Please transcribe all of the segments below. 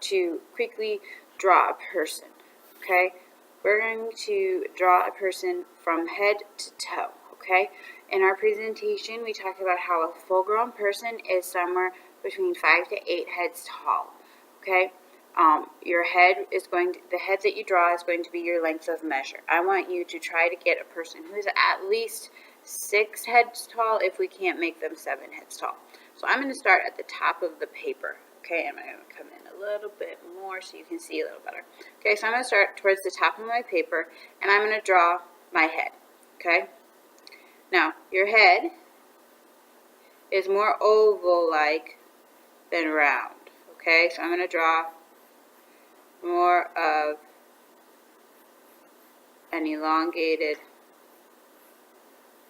to quickly draw a person, okay? We're going to draw a person from head to toe, okay? In our presentation, we talked about how a full-grown person is somewhere between 5 to 8 heads tall, okay? Your head is the head that you draw is going to be your length of measure. I want you to try to get a person who is at least 6 heads tall if we can't make them 7 heads tall. So I'm going to start at the top of the paper, okay? I'm going to come in a little bit more so you can see a little better. Okay, so I'm going to start towards the top of my paper, and I'm going to draw my head, okay? Now, your head is more oval-like than round, okay? So I'm going to draw more of an elongated,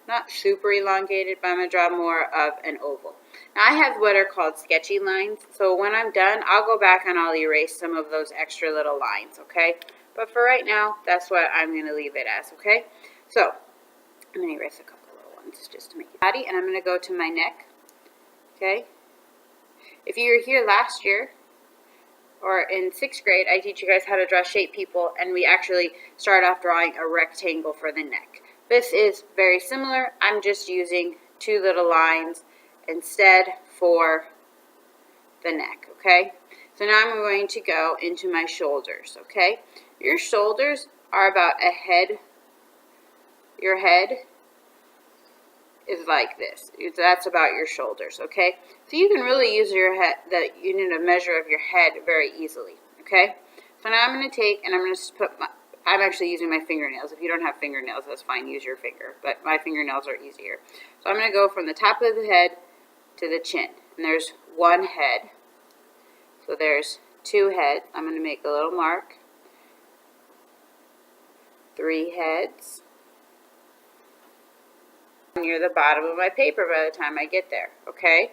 not super elongated, but I'm going to draw more of an oval. Now I have what are called sketchy lines, so when I'm done, I'll go back and I'll erase some of those extra little lines, okay? But for right now, that's what I'm going to leave it as, okay? So, I'm going to erase a couple little ones just to make it body, and I'm going to go to my neck, okay? If you were here last year, or in 6th grade, I teach you guys how to draw shape people, and we actually start off drawing a rectangle for the neck. This is very similar. I'm just using 2 little lines instead for the neck, okay? So now I'm going to go into my shoulders, okay? Your shoulders are about a head. Your head is like this. That's about your shoulders, okay? So you can really use your head, the unit of measure of your head very easily, okay? So now I'm going to take, and I'm going to put I'm actually using my fingernails. If you don't have fingernails, that's fine, use your finger, but my fingernails are easier. So I'm going to go from the top of the head to the chin, and there's 1 head. So there's 2 heads. I'm going to make a little mark. 3 heads. Near the bottom of my paper by the time I get there, okay?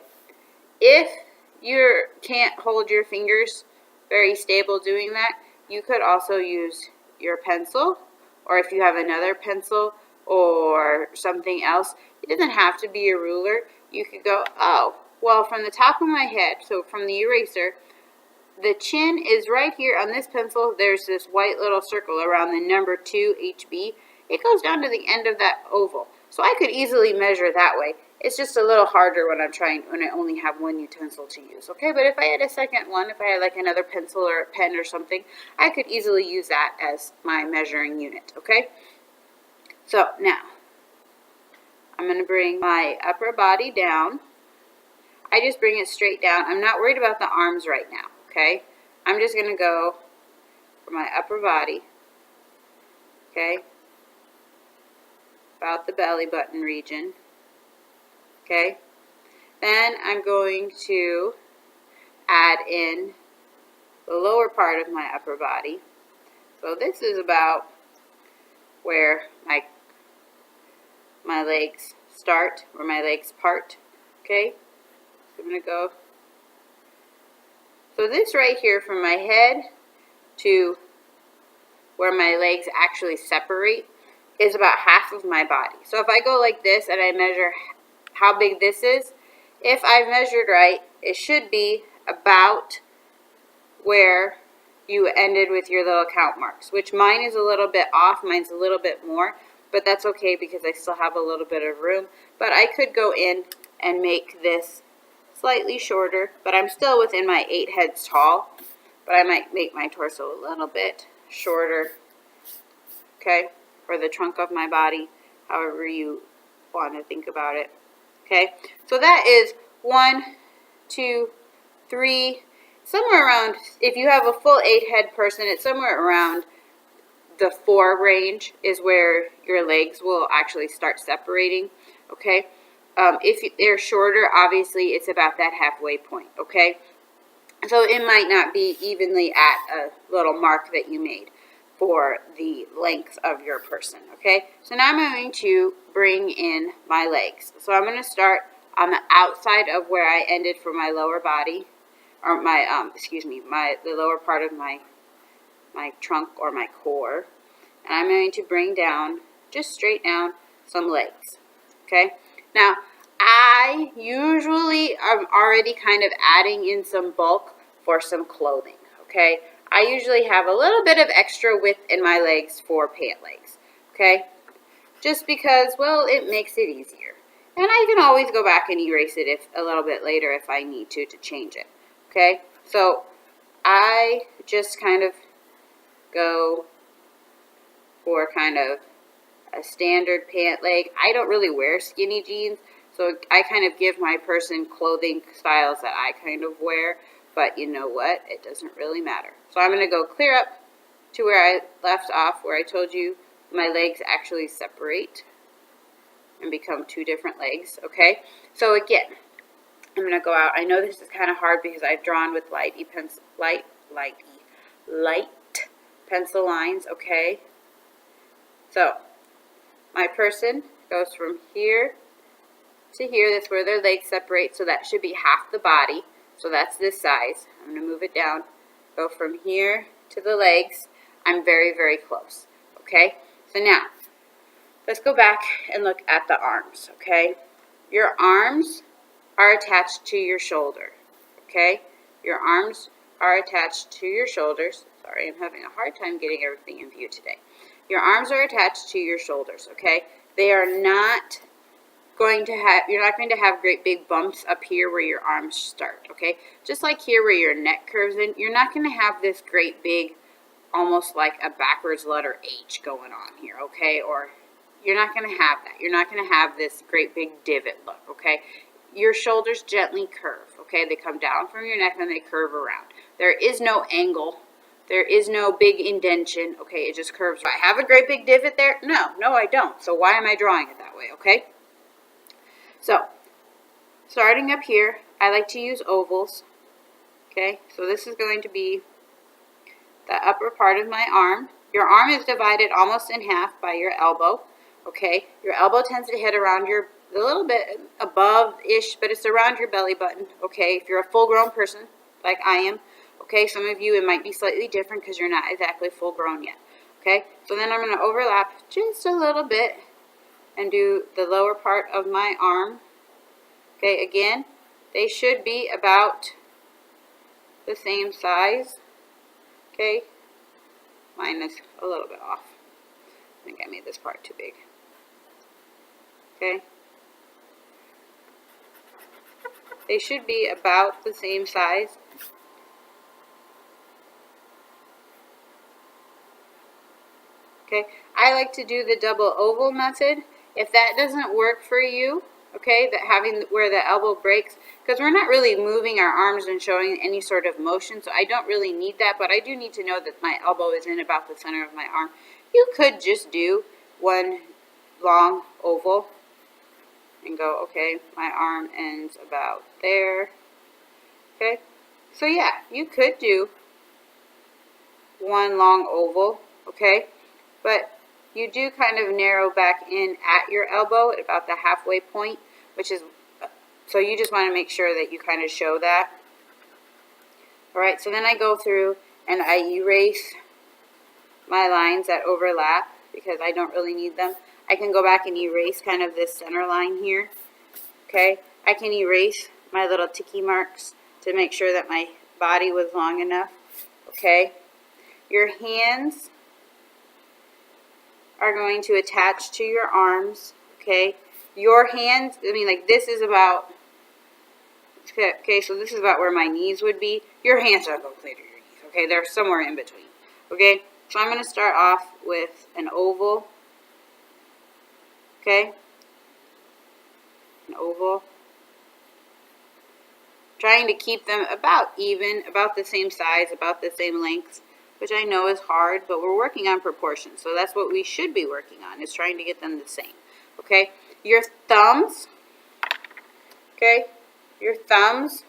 If you can't hold your fingers very stable doing that, you could also use your pencil, or if you have another pencil or something else, it doesn't have to be a ruler. You could go, oh, well, from the top of my head, so from the eraser, the chin is right here on this pencil. There's this white little circle around the number 2 HB. It goes down to the end of that oval. So I could easily measure that way. It's just a little harder when I only have 1 utensil to use, okay? But if I had a second one, if I had like another pencil or a pen or something, I could easily use that as my measuring unit, okay? So now, I'm going to bring my upper body down. I just bring it straight down. I'm not worried about the arms right now, okay? I'm just going to go for my upper body, okay? About the belly button region, okay? Then I'm going to add in the lower part of my upper body. So this is about where my legs start, where my legs part, okay? So I'm going to go. So this right here from my head to where my legs actually separate is about half of my body. So if I go like this and I measure how big this is, if I've measured right, it should be about where you ended with your little count marks, which mine is a little bit off. Mine's a little bit more, but that's okay because I still have a little bit of room. But I could go in and make this slightly shorter, but I'm still within my 8 heads tall, but I might make my torso a little bit shorter, okay, for the trunk of my body, however you want to think about it, okay? So that is 1, 2, 3, somewhere around, if you have a full 8 head person, it's somewhere around the 4 range is where your legs will actually start separating, okay? If they're shorter, obviously it's about that halfway point, okay? So it might not be evenly at a little mark that you made for the length of your person, okay? So now I'm going to bring in my legs. So I'm going to start on the outside of where I ended for my lower body, or my, the lower part of my trunk or my core. And I'm going to bring down, just straight down, some legs, okay? Now, I usually am already kind of adding in some bulk for some clothing, okay? I usually have a little bit of extra width in my legs for pant legs, okay? Just because, well, it makes it easier. And I can always go back and erase it a little bit later if I need to change it, okay? So I just kind of go for kind of a standard pant leg. I don't really wear skinny jeans, so I kind of give my person clothing styles that I kind of wear, but you know what? It doesn't really matter. So I'm going to go clear up to where I left off, where I told you my legs actually separate and become two different legs, okay? So again, I'm going to go out. I know this is kind of hard because I've drawn with light pencil lines, okay? So my person goes from here to here. That's where their legs separate, so that should be half the body. So that's this size. I'm going to move it down. Go from here to the legs. I'm very, very close, okay? So now, let's go back and look at the arms, okay? Your arms are attached to your shoulder, okay? Your arms are attached to your shoulders. Sorry, I'm having a hard time getting everything in view today. Your arms are attached to your shoulders, okay? They are not going to have, you're not going to have great big bumps up here where your arms start, okay? Just like here where your neck curves in, you're not going to have this great big, almost like a backwards letter H going on here, okay? Or you're not going to have that. You're not going to have this great big divot look, okay? Your shoulders gently curve, okay? They come down from your neck and they curve around. There is no angle. There is no big indentation, okay? It just curves. Do I have a great big divot there? No, I don't. So why am I drawing it that way, okay? So, starting up here, I like to use ovals, okay? So this is going to be the upper part of my arm. Your arm is divided almost in half by your elbow, okay? Your elbow tends to hit around a little bit above-ish, but it's around your belly button, okay? If you're a full-grown person, like I am, okay? Some of you, it might be slightly different because you're not exactly full-grown yet, okay? So then I'm going to overlap just a little bit and do the lower part of my arm, okay? Again, they should be about the same size, okay? Mine is a little bit off. I think I made this part too big. Okay? They should be about the same size. Okay? I like to do the double oval method. If that doesn't work for you, okay, that having where the elbow breaks, because we're not really moving our arms and showing any sort of motion, so I don't really need that, but I do need to know that my elbow is in about the center of my arm. You could just do one long oval and go, okay, my arm ends about there, okay? So yeah, you could do one long oval, okay? But you do kind of narrow back in at your elbow at about the halfway point, which is, so you just want to make sure that you kind of show that. Alright, so then I go through and I erase my lines that overlap because I don't really need them. I can go back and erase kind of this center line here. Okay, I can erase my little ticky marks to make sure that my body was long enough. Okay, your hands are going to attach to your arms. Okay, your hands, I mean, like this is about, okay, so this is about where my knees would be. Your hands are going clear to your knees. Okay, they're somewhere in between. Okay, so I'm going to start off with an oval. Okay, an oval. Trying to keep them about even, about the same size, about the same length, which I know is hard, but we're working on proportions. So that's what we should be working on, is trying to get them the same. Okay, your thumbs, okay, your thumbs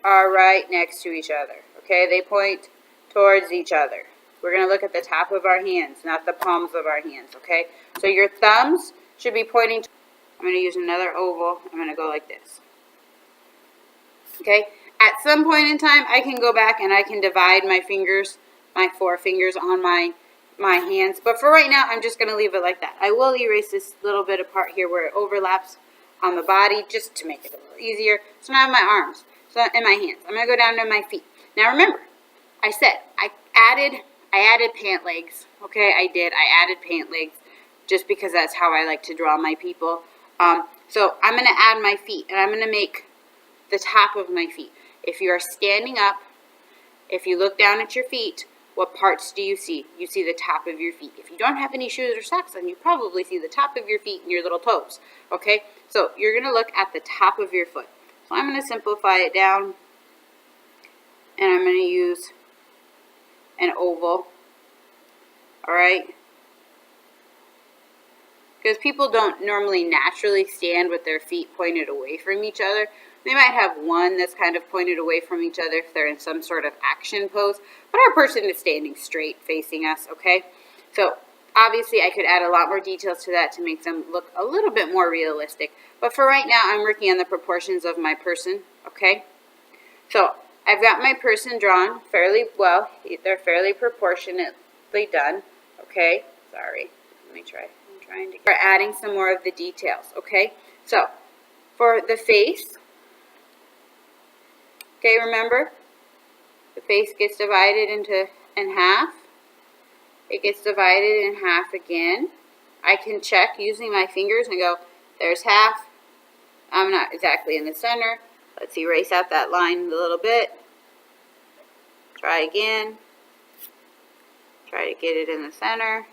are right next to each other. Okay, they point towards each other. We're going to look at the top of our hands, not the palms of our hands, okay? So your thumbs should be pointing to, I'm going to use another oval. I'm going to go like this. Okay? At some point in time, I can go back and I can divide my fingers, my 4 fingers on my hands. But for right now, I'm just going to leave it like that. I will erase this little bit of part here where it overlaps on the body just to make it a little easier. So now I have my arms and my hands. I'm going to go down to my feet. Now remember, I said I added pant legs. Okay, I did. I added pant legs just because that's how I like to draw my people. So I'm going to add my feet, and I'm going to make the top of my feet. If you are standing up, if you look down at your feet, what parts do you see? You see the top of your feet. If you don't have any shoes or socks on, you probably see the top of your feet and your little toes. Okay, so you're going to look at the top of your foot. So I'm going to simplify it down, and I'm going to use an oval. All right, because people don't normally naturally stand with their feet pointed away from each other. They might have one that's kind of pointed away from each other if they're in some sort of action pose, but our person is standing straight facing us, okay? So obviously I could add a lot more details to that to make them look a little bit more realistic, but for right now I'm working on the proportions of my person, okay? So I've got my person drawn fairly well. They're fairly proportionately done, okay? Sorry, let me try. I'm trying to get adding some more of the details, okay? So for the face, okay, remember, the face gets divided in half. It gets divided in half again. I can check using my fingers and go, there's half. I'm not exactly in the center. Let's erase out that line a little bit. Try again. Try to get it in the center.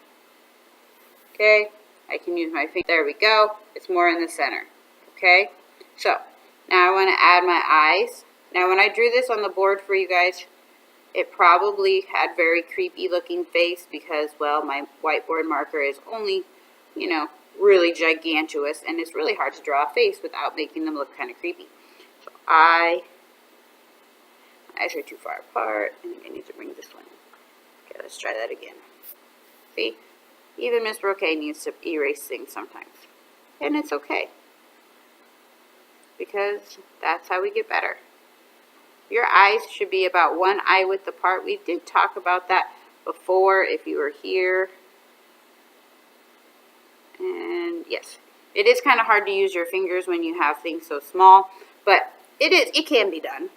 Okay, I can use my finger. There we go. It's more in the center. Okay, so now I want to add my eyes. Now when I drew this on the board for you guys, it probably had very creepy looking face because, well, my whiteboard marker is only, you know, really gigantuous, and it's really hard to draw a face without making them look kind of creepy. So my eyes are too far apart. I think I need to bring this one. Okay, let's try that again. See? Even Miss Roquet needs to erase things sometimes. And it's okay, because that's how we get better. Your eyes should be about one eye width apart. We did talk about that before if you were here. And yes, it is kind of hard to use your fingers when you have things so small, but it can be done.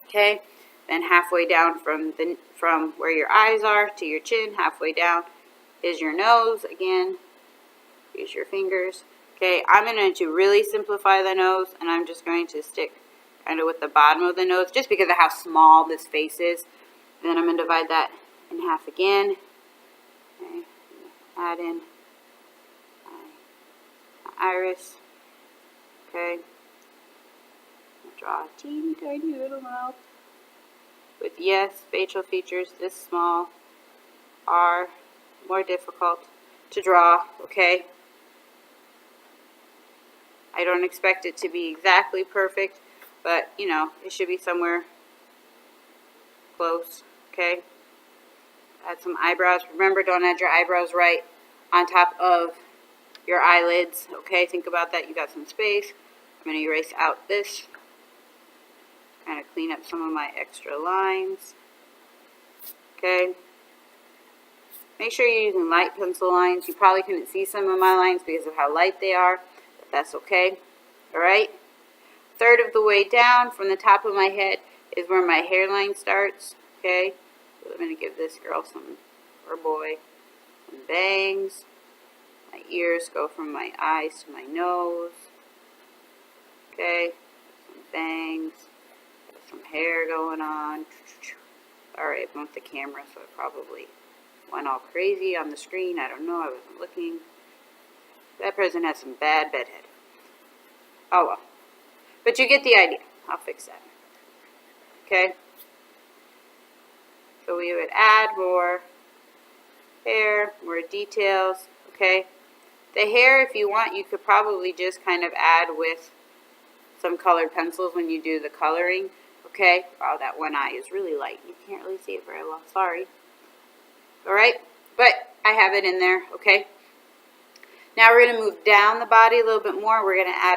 Okay, then halfway down from where your eyes are to your chin, halfway down is your nose. Again, use your fingers. Okay, I'm going to really simplify the nose, and I'm just going to stick kind of with the bottom of the nose, just because of how small this face is. And then I'm going to divide that in half again. Okay, add in my iris. Okay, draw a teeny tiny little mouth. With, yes, facial features this small are more difficult to draw, okay? I don't expect it to be exactly perfect, but, you know, it should be somewhere close, okay? Add some eyebrows. Remember, don't add your eyebrows right on top of your eyelids, okay? Think about that. You got some space. I'm going to erase out this. Kind of clean up some of my extra lines, okay? Make sure you're using light pencil lines. You probably couldn't see some of my lines because of how light they are, but that's okay. All right? Third of the way down from the top of my head is where my hairline starts, okay? So I'm going to give this girl or boy, some bangs. My ears go from my eyes to my nose, okay? Some bangs, some hair going on. All right, I bumped the camera, so it probably went all crazy on the screen. I don't know, I wasn't looking. That person has some bad bedhead. Oh well. But you get the idea. I'll fix that. Okay? So we would add more hair, more details. Okay? The hair, if you want, you could probably just kind of add with some colored pencils when you do the coloring. Okay? Wow, that one eye is really light. You can't really see it very well. Sorry. Alright? But I have it in there. Okay? Now we're going to move down the body a little bit more. We're going to add